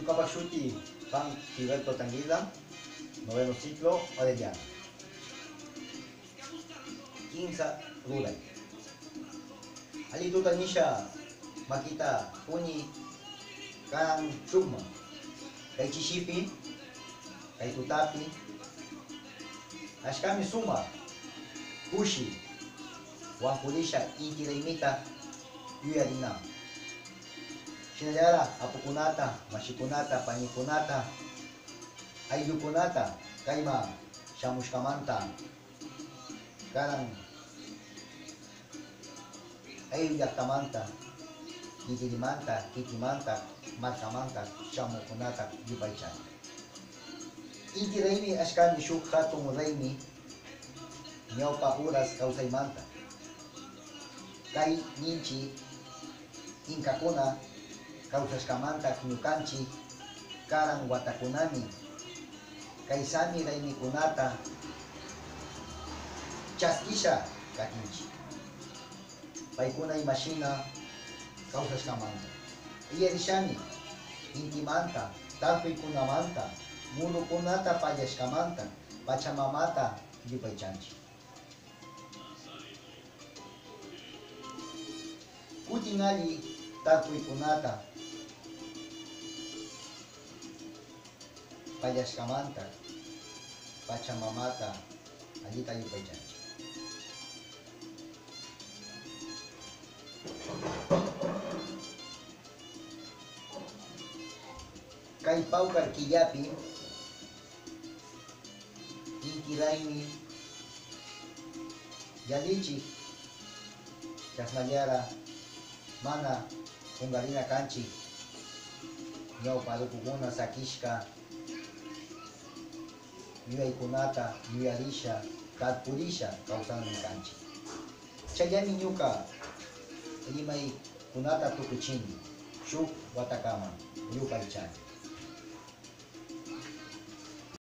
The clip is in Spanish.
Yucapashuti, San Gilberto Tanguila, noveno ciclo, Arellano. 15 Rulay. Alito tanisha makita kuni kang sugma. Kay Chishipi, kay Tutapi, as kami suma, Kushi, Wampulisha, Intiraimita, Yuyarina. Sinalara, Apukunata, Mashikunata, Panikunata, Ayukunata, Kaima, Shamushkamanta, Karang, Ayuyaktamanta, Kitilimanta, Kitimanta, Markamanta, Shamukunata, Yupaichan. Intiraimi ashkani shuk hatun reimi, Nyaupa uras kausaimanta. Kai ninchi, Inkakuna, Kausashkamanta, Knukanchi, Karan Watakunami, Kaisami Raimi Kunata, Chaskisha Kakinchi. Paikuna Imashina, Kausashkamanta. Iyerishani, Intimanta, Tarpui Kunamanta, Mulu Kunata Payashkamanta, Pachamamata, Yupaichanchi. Kutingali, Tarpui Kunata, Payashkamanta, Pachamamata, Alita Yupaichanchi. Kay Paukar Kiyapi, Inkiraimi, Yalichi, Chasnaliara, Mana, Ungarina Kanchi, Nyaupadukuguna Sakishka, Yuyaikunata, Yuyarisha, Katpurisha, Kausana Kanchi. Chayami Nyuka, Limai Kunata Tukuchini, Shuk Watakama, Yupaichan.